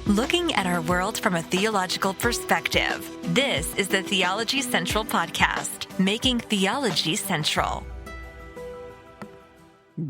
Looking at our world from a theological perspective. This is the Theology Central Podcast, making theology central.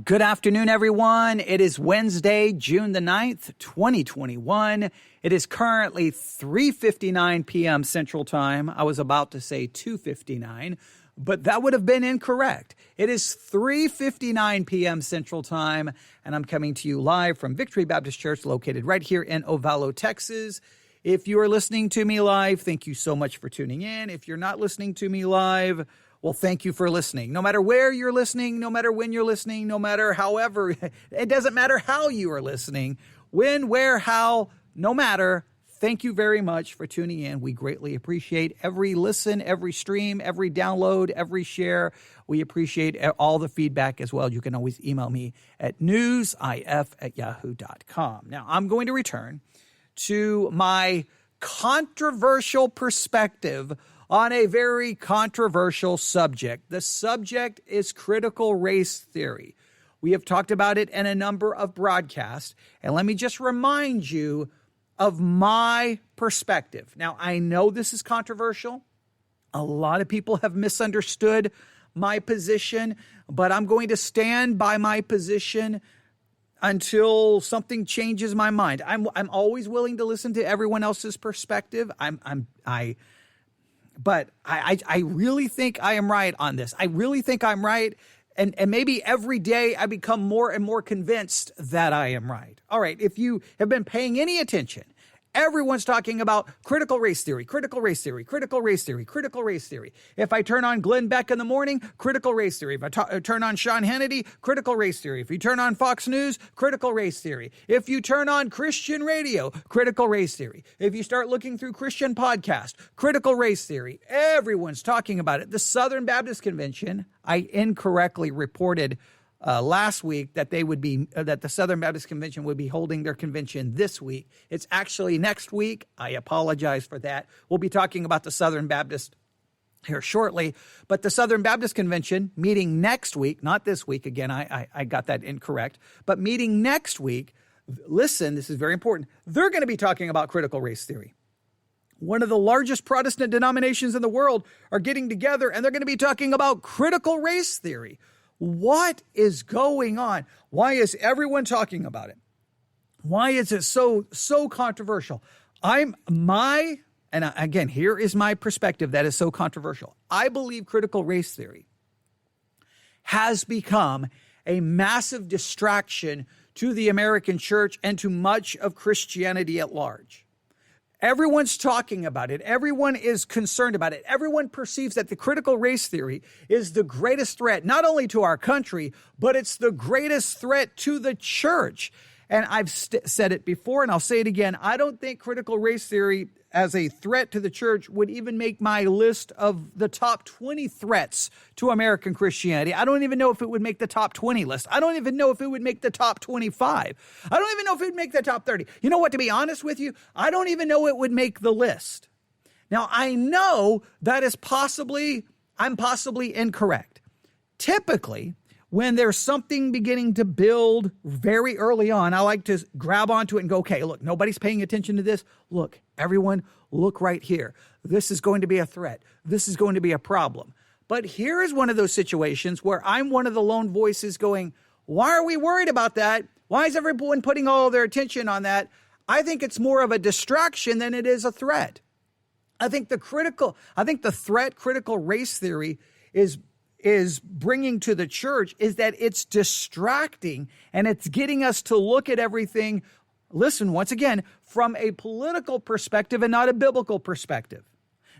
Good afternoon, everyone. It is Wednesday, June the 9th, 2021. It is currently 3:59 p.m. Central Time. I was about to say 2:59, but that would have been incorrect. It is 3:59 p.m. Central Time, and I'm coming to you live from Victory Baptist Church, located right here in Ovalo, Texas. If you are listening to me live, thank you so much for tuning in. If you're not listening to me live, well, thank you for listening. No matter where you're listening, no matter when you're listening, no matter however, it doesn't matter how you are listening, when, where, how, no matter. Thank you very much for tuning in. We greatly appreciate every listen, every stream, every download, every share. We appreciate all the feedback as well. You can always email me at newsif@yahoo.com. Now, I'm going to return to my controversial perspective on a very controversial subject. The subject is critical race theory. We have talked about it in a number of broadcasts, and let me just remind you of my perspective. Now, I know this is controversial. A lot of people have misunderstood my position, but I'm going to stand by my position until something changes my mind. I'm always willing to listen to everyone else's perspective. But I really think I am right on this. I really think I'm right. And maybe every day I become more and more convinced that I am right. All right, if you have been paying any attention, everyone's talking about critical race theory, critical race theory, critical race theory, critical race theory. If I turn on Glenn Beck in the morning, critical race theory. If I turn on Sean Hannity, critical race theory. If you turn on Fox News, critical race theory. If you turn on Christian radio, critical race theory. If you start looking through Christian podcast, critical race theory. Everyone's talking about it. The Southern Baptist Convention, I incorrectly reported last week that that the Southern Baptist Convention would be holding their convention this week. It's actually next week. I apologize for that. We'll be talking about the Southern Baptist here shortly, but the Southern Baptist Convention meeting next week, not this week. Again, I got that incorrect, but meeting next week. Listen, this is very important. They're going to be talking about critical race theory. One of the largest Protestant denominations in the world are getting together, and they're going to be talking about critical race theory. What is going on? Why is everyone talking about it? Why is it so controversial? Again, here is my perspective that is so controversial. I believe critical race theory has become a massive distraction to the American church and to much of Christianity at large. Everyone's talking about it. Everyone is concerned about it. Everyone perceives that the critical race theory is the greatest threat, not only to our country, but it's the greatest threat to the church. And I've said it before, and I'll say it again. I don't think critical race theory as a threat to the church would even make my list of the top 20 threats to American Christianity. I don't even know if it would make the top 20 list. I don't even know if it would make the top 25. I don't even know if it would make the top 30. You know what, to be honest with you, I don't even know it would make the list. Now, I know that I'm possibly incorrect. Typically, when there's something beginning to build very early on, I like to grab onto it and go, okay, look, nobody's paying attention to this. Look, everyone, look right here. This is going to be a threat. This is going to be a problem. But here is one of those situations where I'm one of the lone voices going, why are we worried about that? Why is everyone putting all their attention on that? I think it's more of a distraction than it is a threat. I think the threat critical race theory is bringing to the church is that it's distracting and it's getting us to look at everything, listen, once again, from a political perspective and not a biblical perspective.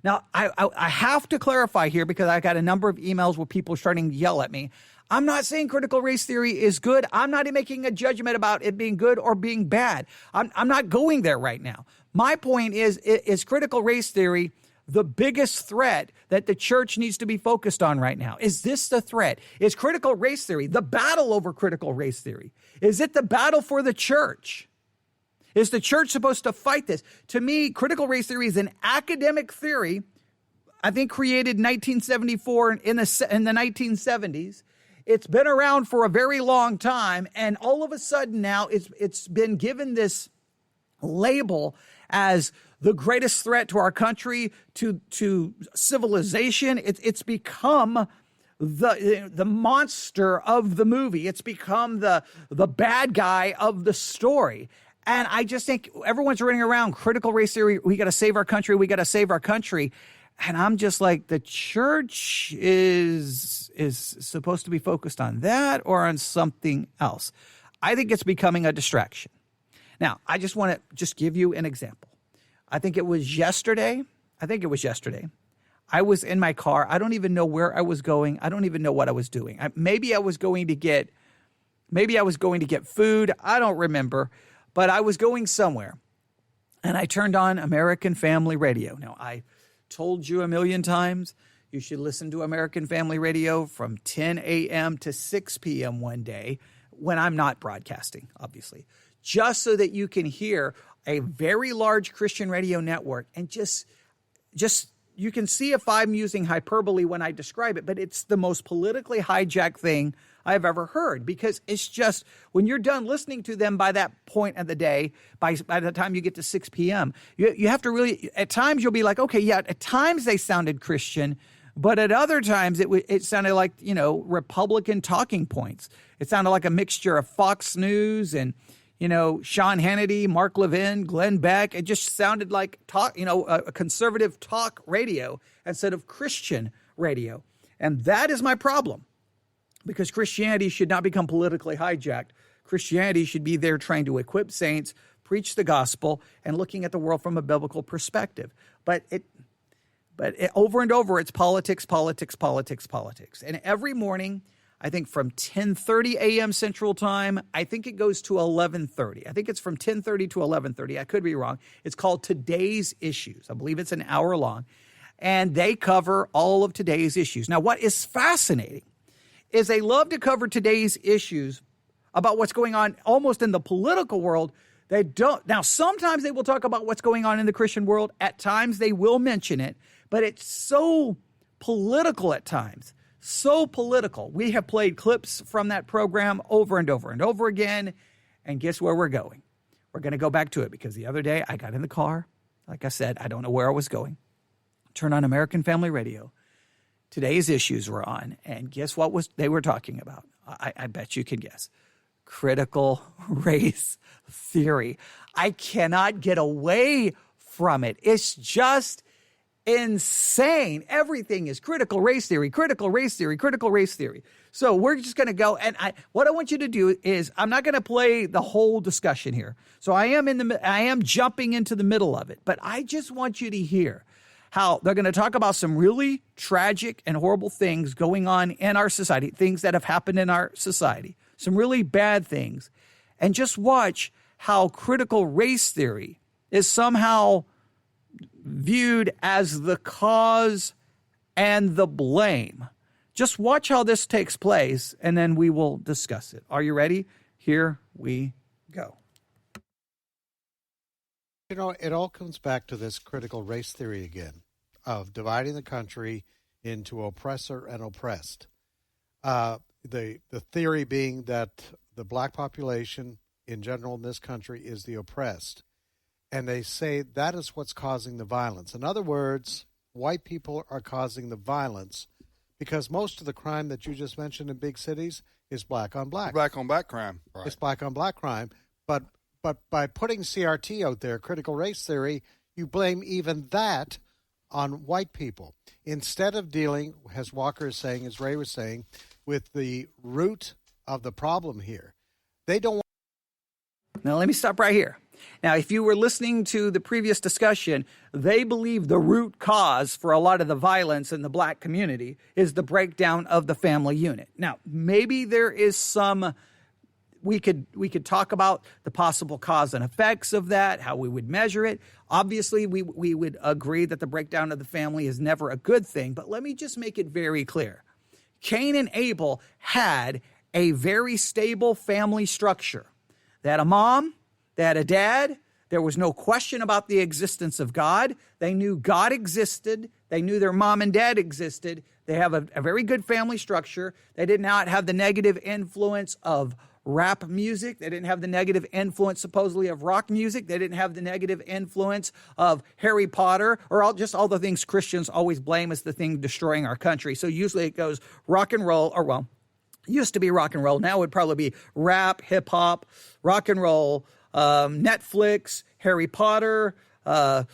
Now, I have to clarify here because I got a number of emails with people starting to yell at me. I'm not saying critical race theory is good. I'm not making a judgment about it being good or being bad. I'm not going there right now. My point is critical race theory the biggest threat that the church needs to be focused on right now? Is this the threat? Is critical race theory, the battle over critical race theory, is it the battle for the church? Is the church supposed to fight this? To me, critical race theory is an academic theory, I think created in 1974 in the 1970s. It's been around for a very long time, and all of a sudden now it's been given this label as the greatest threat to our country, to civilization. It's become the monster of the movie. It's become the bad guy of the story. And I just think everyone's running around critical race theory. We got to save our country. We got to save our country. And I'm just like, the church is supposed to be focused on that or on something else. I think it's becoming a distraction. Now, I just want to just give you an example. I think it was yesterday. I was in my car. I don't even know where I was going. I don't even know what I was doing. Maybe I was going to get food. I don't remember, but I was going somewhere. And I turned on American Family Radio. Now, I told you a million times you should listen to American Family Radio from 10 a.m. to 6 p.m. one day when I'm not broadcasting, obviously, just so that you can hear a very large Christian radio network and just you can see if I'm using hyperbole when I describe it, but it's the most politically hijacked thing I've ever heard, because it's just when you're done listening to them by that point of the day, by the time you get to 6 p.m., you have to really, at times you'll be like, okay, yeah, at times they sounded Christian, but at other times it sounded like, Republican talking points. It sounded like a mixture of Fox News and, Sean Hannity, Mark Levin, Glenn Beck. It just sounded like a conservative talk radio instead of Christian radio. And that is my problem, because Christianity should not become politically hijacked. Christianity should be there trying to equip saints, preach the gospel, and looking at the world from a biblical perspective. But over and over, it's politics, politics, politics, politics. And every morning, I think from 10:30 a.m. Central Time, I think it goes to 11:30. I think it's from 10:30 to 11:30. I could be wrong. It's called Today's Issues. I believe it's an hour long. And they cover all of today's issues. Now, what is fascinating is they love to cover today's issues about what's going on almost in the political world. They don't. Now, sometimes they will talk about what's going on in the Christian world. At times they will mention it, but it's so political at times. So political. We have played clips from that program over and over and over again. And guess where we're going? We're going to go back to it, because the other day I got in the car. Like I said, I don't know where I was going. Turn on American Family Radio. Today's issues were on. And guess what they were talking about? I bet you can guess. Critical race theory. I cannot get away from it. It's just insane. Everything is critical race theory, critical race theory, critical race theory. So we're just going to go. And what I want you to do is, I'm not going to play the whole discussion here. So I am jumping into the middle of it, but I just want you to hear how they're going to talk about some really tragic and horrible things going on in our society, things that have happened in our society, some really bad things. And just watch how critical race theory is somehow viewed as the cause and the blame. Just watch how this takes place, and then we will discuss it. Are you ready? Here we go. It all comes back to this critical race theory again, of dividing the country into oppressor and oppressed. The theory being that the black population in general in this country is the oppressed. And they say that is what's causing the violence. In other words, white people are causing the violence because most of the crime that you just mentioned in big cities is black on black. Black on black crime. Right. It's black on black crime. But by putting CRT out there, critical race theory, you blame even that on white people. Instead of dealing, as Walker is saying, as Ray was saying, with the root of the problem here. They don't want. Now, let me stop right here. Now, if you were listening to the previous discussion, they believe the root cause for a lot of the violence in the black community is the breakdown of the family unit. Now, maybe there is some, we could talk about the possible cause and effects of that, how we would measure it. Obviously, we would agree that the breakdown of the family is never a good thing, but let me just make it very clear. Cain and Abel had a very stable family structure. They had a mom, they had a dad. There was no question about the existence of God. They knew God existed. They knew their mom and dad existed. They have a very good family structure. They did not have the negative influence of rap music. They didn't have the negative influence, supposedly, of rock music. They didn't have the negative influence of Harry Potter, or all the things Christians always blame as the thing destroying our country. So usually it goes rock and roll, or used to be rock and roll. Now it would probably be rap, hip hop, rock and roll, Netflix, Harry Potter, the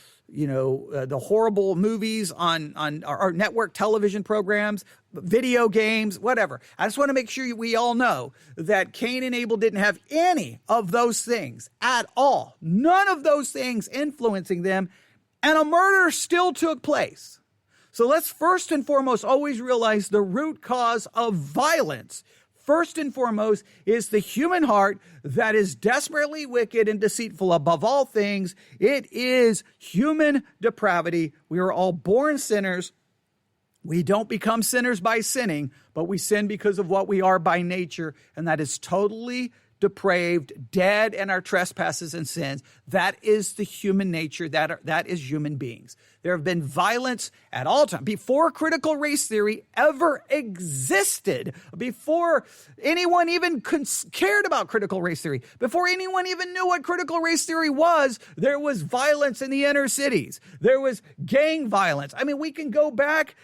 horrible movies on our network television programs, video games, whatever. I just want to make sure we all know that Cain and Abel didn't have any of those things at all. None of those things influencing them, and a murder still took place. So let's first and foremost always realize the root cause of violence. First and foremost is the human heart that is desperately wicked and deceitful above all things. It is human depravity. We are all born sinners. We don't become sinners by sinning, but we sin because of what we are by nature, and that is totally depraved, dead in our trespasses and sins. That is the human nature. That is human beings. There have been violence at all times. Before critical race theory ever existed, before anyone even cared about critical race theory, before anyone even knew what critical race theory was, there was violence in the inner cities. There was gang violence. I mean, we can go back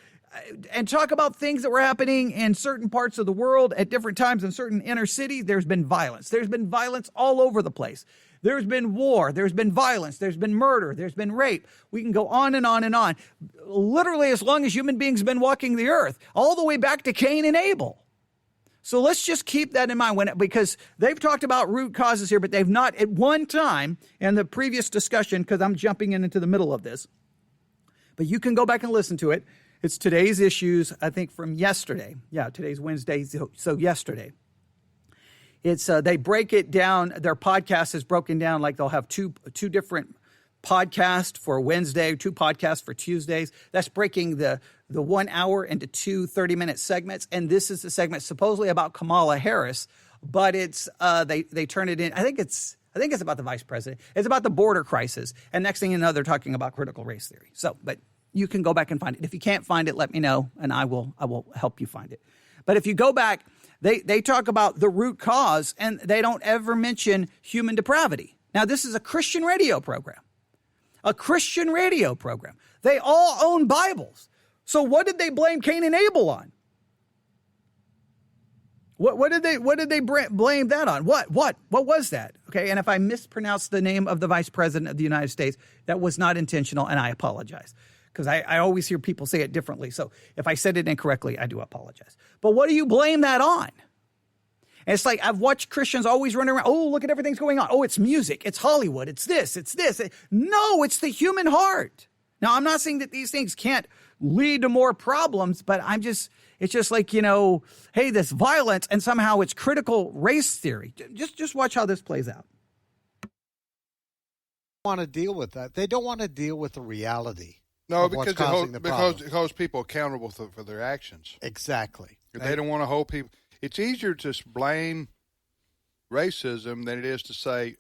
and talk about things that were happening in certain parts of the world at different times in certain inner cities. There's been violence. There's been violence all over the place. There's been war. There's been violence. There's been murder. There's been rape. We can go on and on and on. Literally as long as human beings have been walking the earth, all the way back to Cain and Abel. So let's just keep that in mind because they've talked about root causes here, but they've not at one time in the previous discussion, because I'm jumping into the middle of this, but you can go back and listen to it. It's today's issues, I think, from yesterday. Yeah, today's Wednesday, so yesterday. It's they break it down. Their podcast is broken down like they'll have two different podcasts for Wednesday, 2 podcasts for Tuesdays. That's breaking the 1 hour into 2 30-minute segments. And this is the segment supposedly about Kamala Harris, but it's they turn it in. I think it's about the vice president. It's about the border crisis. And next thing you know, they're talking about critical race theory. So, but you can go back and find it. If you can't find it, let me know, and I will help you find it. But if you go back, they talk about the root cause, and they don't ever mention human depravity. Now, this is a Christian radio program. A Christian radio program. They all own Bibles. So what did they blame Cain and Abel on? What did they blame that on? What was that? Okay, and if I mispronounced the name of the Vice President of the United States, that was not intentional, and I apologize. Because I always hear people say it differently. So if I said it incorrectly, I do apologize. But what do you blame that on? And it's like I've watched Christians always run around, oh, look at everything's going on. Oh, it's music. It's Hollywood. It's this. It's this. No, it's the human heart. Now, I'm not saying that these things can't lead to more problems, but it's just like, hey, this violence, and somehow it's critical race theory. Just watch how this plays out. Want to deal with that. They don't want to deal with the reality. No, because people are accountable for their actions. Exactly. They don't want to hold people. It's easier to blame racism than it is to say,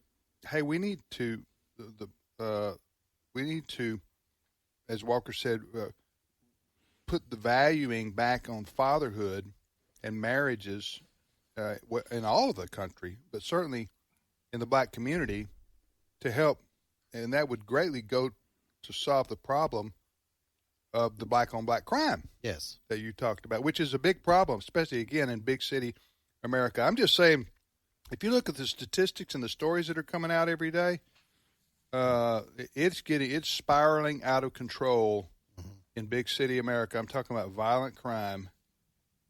"Hey, we need to, as Walker said, put the valuing back on fatherhood and marriages in all of the country, but certainly in the black community, to help, and that would greatly go to solve the problem of the black-on-black crime that you talked about, which is a big problem, especially, again, in big city America. I'm just saying, if you look at the statistics and the stories that are coming out every day, it's spiraling out of control in big city America. I'm talking about violent crime.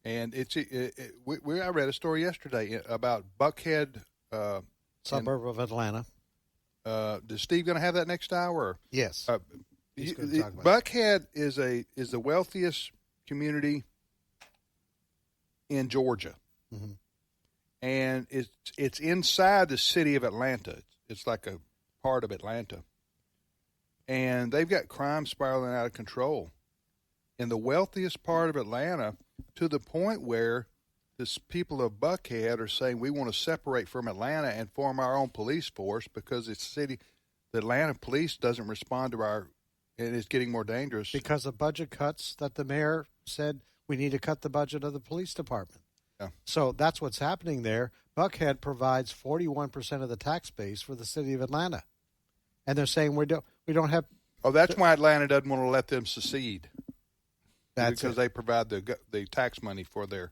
And I read a story yesterday about Buckhead. Suburb of Atlanta. Is Steve going to have that next hour? Yes. Buckhead is the wealthiest community in Georgia, and it's inside the city of Atlanta. It's like a part of Atlanta, and they've got crime spiraling out of control in the wealthiest part of Atlanta, to the point where the people of Buckhead are saying we want to separate from Atlanta and form our own police force because the Atlanta police doesn't respond to and it's getting more dangerous. Because of budget cuts that the mayor said we need to cut the budget of the police department. Yeah. So that's what's happening there. Buckhead provides 41% of the tax base for the city of Atlanta. And they're saying we don't have... Oh, that's why Atlanta doesn't want to let them secede. That's because they provide the tax money for the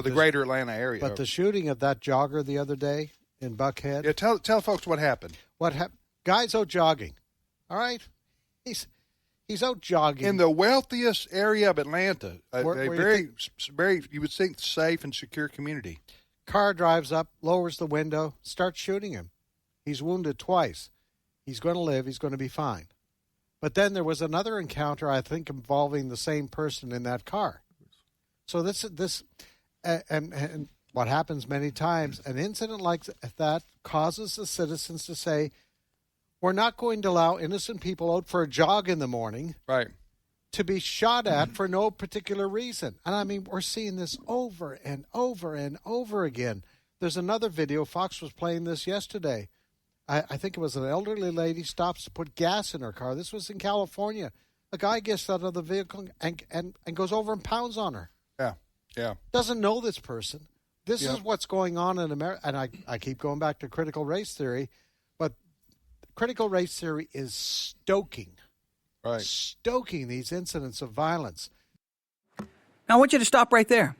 greater Atlanta area. But the shooting of that jogger the other day in Buckhead... Yeah, tell folks what happened. Guy's out jogging, all right? He's out jogging. In the wealthiest area of Atlanta, a very, you would think, safe and secure community. Car drives up, lowers the window, starts shooting him. He's wounded twice. He's going to live. He's going to be fine. But then there was another encounter, I think, involving the same person in that car. So and what happens many times, an incident like that causes the citizens to say, we're not going to allow innocent people out for a jog in the morning to be shot at for no particular reason. And I mean, we're seeing this over and over and over again. There's another video. Fox was playing this yesterday. I think it was an elderly lady stops to put gas in her car. This was in California. A guy gets out of the vehicle and goes over and pounds on her. Yeah. Doesn't know this person. This is what's going on in America. And I keep going back to critical race theory, but critical race theory is stoking these incidents of violence. Now, I want you to stop right there.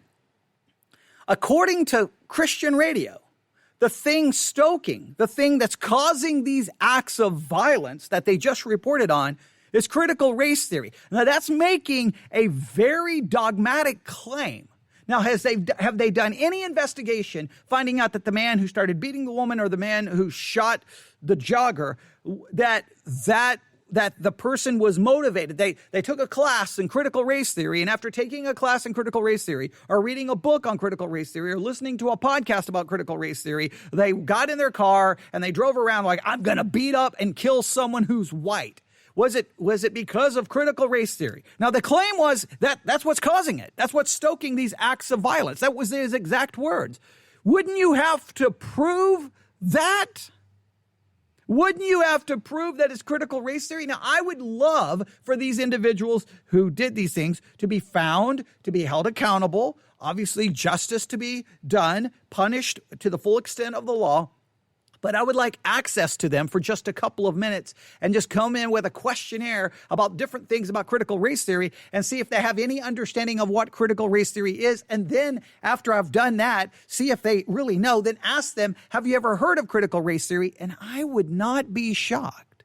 According to Christian radio, the thing stoking, the thing that's causing these acts of violence that they just reported on is critical race theory. Now, that's making a very dogmatic claim. Now, have they done any investigation finding out that the man who started beating the woman or the man who shot the jogger, that the person was motivated? They took a class in critical race theory, and after taking a class in critical race theory or reading a book on critical race theory or listening to a podcast about critical race theory, they got in their car and they drove around like, I'm going to beat up and kill someone who's white. Was it because of critical race theory? Now, the claim was that that's what's causing it. That's what's stoking these acts of violence. That was his exact words. Wouldn't you have to prove that? Wouldn't you have to prove that it's critical race theory? Now, I would love for these individuals who did these things to be found, to be held accountable, obviously justice to be done, punished to the full extent of the law. But I would like access to them for just a couple of minutes and just come in with a questionnaire about different things about critical race theory and see if they have any understanding of what critical race theory is. And then after I've done that, see if they really know, then ask them, have you ever heard of critical race theory? And I would not be shocked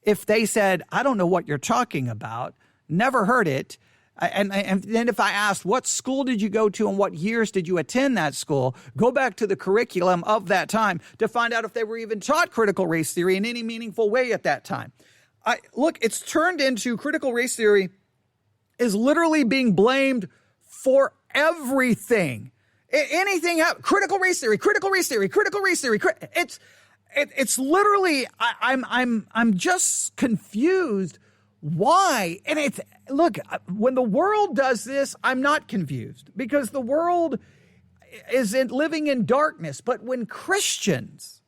if they said, I don't know what you're talking about, never heard it. And then if I asked, what school did you go to and what years did you attend that school, go back to the curriculum of that time to find out if they were even taught critical race theory in any meaningful way at that time. Look, it's turned into critical race theory is literally being blamed for everything. Anything, critical race theory, critical race theory, critical race theory. It's literally, I'm just confused. Why? And look, when the world does this, I'm not confused because the world is living in darkness. But when Christians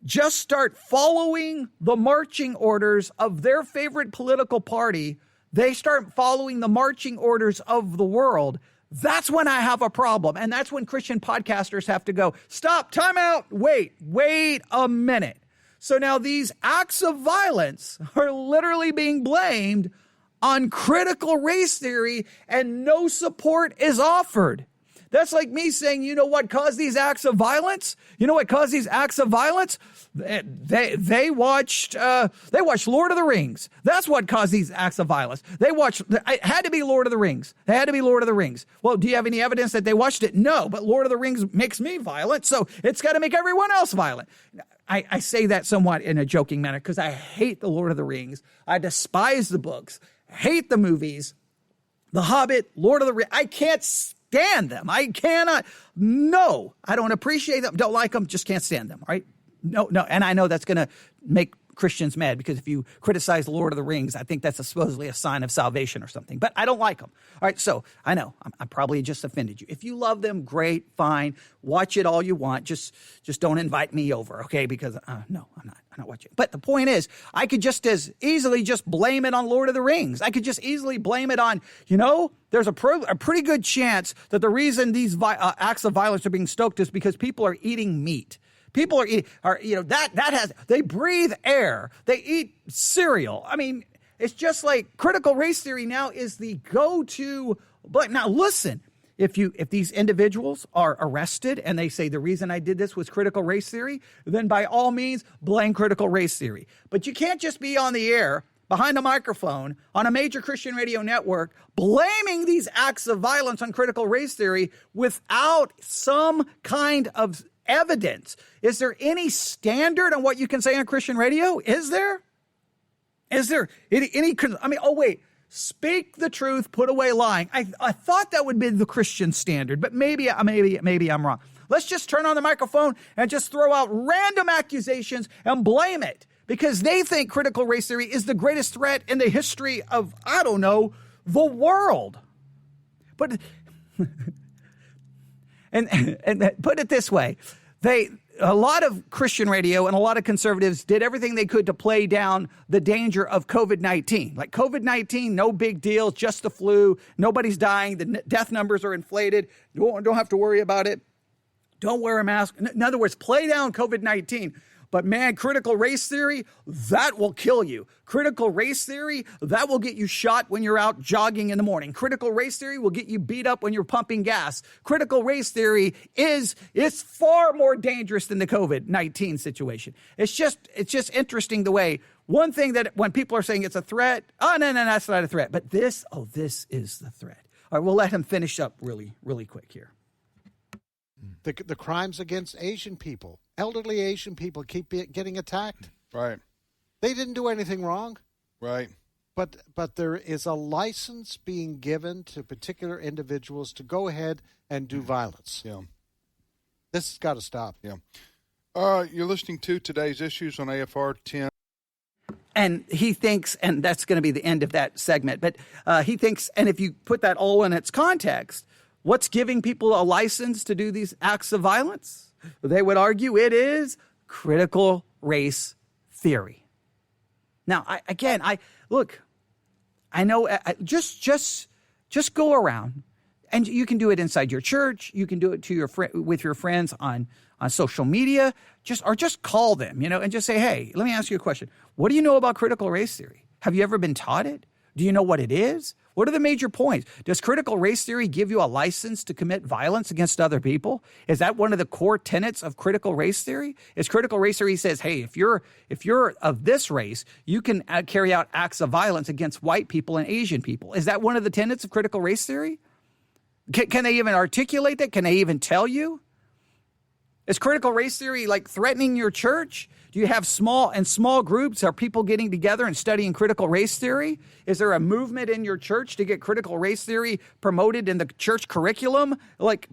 just start following the marching orders of their favorite political party, they start following the marching orders of the world. That's when I have a problem. And that's when Christian podcasters have to go, stop, time out, wait a minute. So now these acts of violence are literally being blamed on critical race theory and no support is offered. That's like me saying, you know what caused these acts of violence? You know what caused these acts of violence? They watched Lord of the Rings. That's what caused these acts of violence. It had to be Lord of the Rings. They had to be Lord of the Rings. Well, do you have any evidence that they watched it? No, but Lord of the Rings makes me violent, so it's got to make everyone else violent. I say that somewhat in a joking manner because I hate the Lord of the Rings. I despise the books, hate the movies, The Hobbit, Lord of the Rings. I can't stand them. I cannot. No, I don't appreciate them. Don't like them. Just can't stand them. Right? No. And I know that's going to make Christians mad because if you criticize the Lord of the Rings, I think that's supposedly a sign of salvation or something. But I don't like them. All right. So I know I probably just offended you. If you love them, great, fine. Watch it all you want. Just don't invite me over. Okay. Because no, I'm not. not watching. But the point is, I could just as easily just blame it on Lord of the Rings. I could just easily blame it on, there's a pretty good chance that the reason these acts of violence are being stoked is because people are eating meat. People are eating, they breathe air. They eat cereal. I mean, it's just like critical race theory now is the go-to. But now listen, if these individuals are arrested and they say the reason I did this was critical race theory, then by all means blame critical race theory. But you can't just be on the air behind a microphone on a major Christian radio network blaming these acts of violence on critical race theory without some kind of evidence. Is there any standard on what you can say on Christian radio? Is there? Is there any speak the truth, put away lying. I thought that would be the Christian standard, but maybe I'm wrong. Let's just turn on the microphone and just throw out random accusations and blame it because they think critical race theory is the greatest threat in the history of, the world. But and put it this way, a lot of Christian radio and a lot of conservatives did everything they could to play down the danger of COVID-19. Like COVID-19, no big deal, just the flu. Nobody's dying. The death numbers are inflated. Don't have to worry about it. Don't wear a mask. In other words, play down COVID-19. But man, critical race theory, that will kill you. Critical race theory, that will get you shot when you're out jogging in the morning. Critical race theory will get you beat up when you're pumping gas. Critical race theory is far more dangerous than the COVID-19 situation. It's just interesting the way one thing that when people are saying it's a threat, no, that's not a threat. But this is the threat. All right, we'll let him finish up really, really quick here. The crimes against Asian people, elderly Asian people keep getting attacked. Right. They didn't do anything wrong. Right. But there is a license being given to particular individuals to go ahead and do violence. Yeah. This has got to stop. Yeah. You're listening to today's issues on AFR 10. And he thinks, and that's going to be the end of that segment, but he thinks, and if you put that all in its context, what's giving people a license to do these acts of violence? They would argue it is critical race theory. Now, I know, just go around, and you can do it inside your church. You can do it to with your friends on social media. Just call them, and just say, hey, let me ask you a question. What do you know about critical race theory? Have you ever been taught it? Do you know what it is? What are the major points? Does critical race theory give you a license to commit violence against other people? Is that one of the core tenets of critical race theory? Is critical race theory says, hey, if you're of this race, you can carry out acts of violence against white people and Asian people. Is that one of the tenets of critical race theory? Can they even articulate that? Can they even tell you? Is critical race theory like threatening your church? Do you have small groups? Are people getting together and studying critical race theory? Is there a movement in your church to get critical race theory promoted in the church curriculum? Like,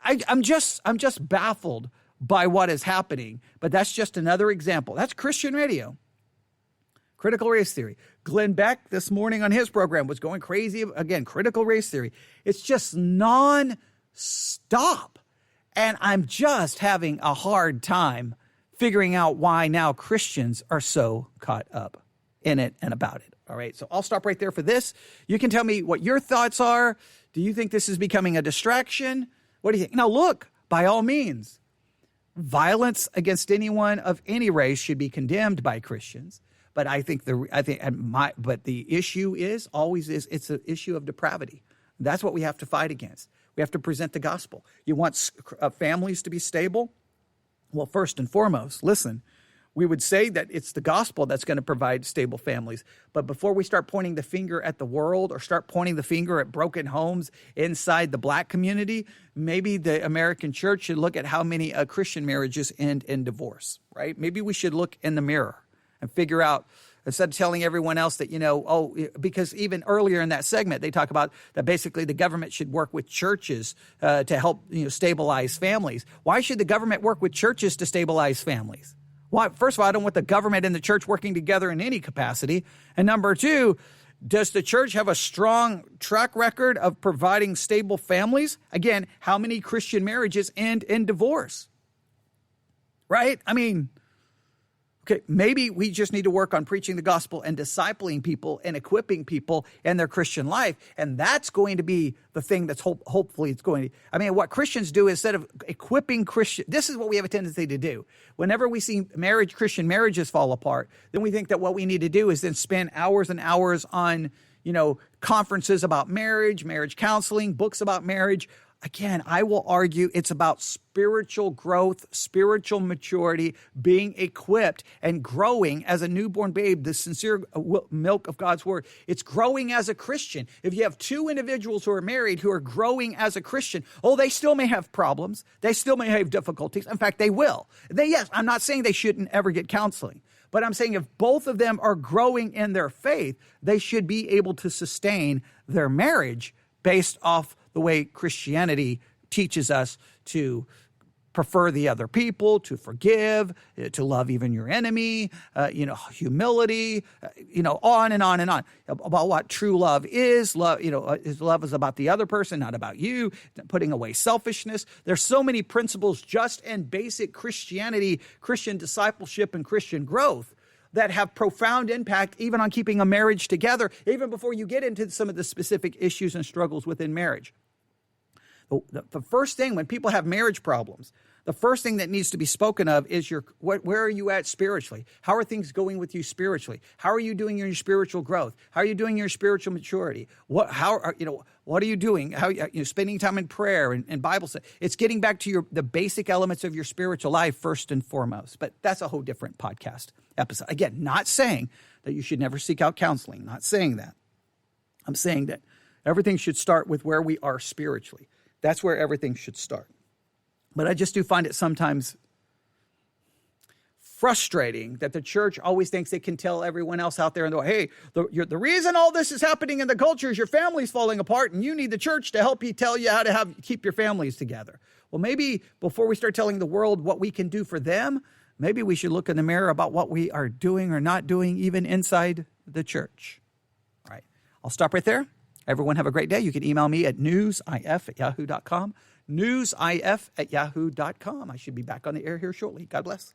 I'm just baffled by what is happening. But that's just another example. That's Christian radio. Critical race theory. Glenn Beck this morning on his program was going crazy again. Critical race theory. It's just non-stop. And I'm just having a hard time figuring out why now Christians are so caught up in it and about it. All right, so I'll stop right there for this. You can tell me what your thoughts are. Do you think this is becoming a distraction? What do you think? Now, look, by all means, violence against anyone of any race should be condemned by Christians. But but the issue is it's an issue of depravity. That's what we have to fight against. We have to present the gospel. You want families to be stable? Well, first and foremost, listen, we would say that it's the gospel that's going to provide stable families. But before we start pointing the finger at the world or start pointing the finger at broken homes inside the black community, maybe the American church should look at how many Christian marriages end in divorce, right? Maybe we should look in the mirror and figure out, instead of telling everyone else that, because even earlier in that segment, they talk about that basically the government should work with churches to help, stabilize families. Why should the government work with churches to stabilize families? Why? First of all, I don't want the government and the church working together in any capacity. And number two, does the church have a strong track record of providing stable families? Again, how many Christian marriages end in divorce? Right? I mean, Okay, maybe we just need to work on preaching the gospel and discipling people and equipping people in their Christian life. And that's going to be the thing that's hopefully it's going to. I mean, what Christians do instead of equipping Christian, this is what we have a tendency to do. Whenever we see Christian marriages fall apart, then we think that what we need to do is then spend hours and hours on, conferences about marriage counseling, books about marriage. Again, I will argue it's about spiritual growth, spiritual maturity, being equipped and growing as a newborn babe, the sincere milk of God's word. It's growing as a Christian. If you have two individuals who are married who are growing as a Christian, they still may have problems. They still may have difficulties. In fact, they will. Yes, I'm not saying they shouldn't ever get counseling, but I'm saying if both of them are growing in their faith, they should be able to sustain their marriage based off the way Christianity teaches us to prefer the other people, to forgive, to love even your enemy, humility, on and on and on about what true love is. Love is about the other person, not about you, putting away selfishness. There's so many principles just in basic Christianity, Christian discipleship, and Christian growth that have profound impact even on keeping a marriage together, even before you get into some of the specific issues and struggles within marriage. The first thing when people have marriage problems, the first thing that needs to be spoken of is where are you at spiritually? How are things going with you spiritually? How are you doing in your spiritual growth? How are you doing in your spiritual maturity? What are you doing? How spending time in prayer and Bible study? It's getting back to the basic elements of your spiritual life first and foremost. But that's a whole different podcast episode. Again, not saying that you should never seek out counseling. Not saying that. I'm saying that everything should start with where we are spiritually. That's where everything should start. But I just do find it sometimes frustrating that the church always thinks they can tell everyone else out there, hey, the reason all this is happening in the culture is your family's falling apart and you need the church to help you tell you how to keep your families together. Well, maybe before we start telling the world what we can do for them, maybe we should look in the mirror about what we are doing or not doing even inside the church. All right. I'll stop right there. Everyone have a great day. You can email me at newsif@yahoo.com, newsif@yahoo.com. I should be back on the air here shortly. God bless.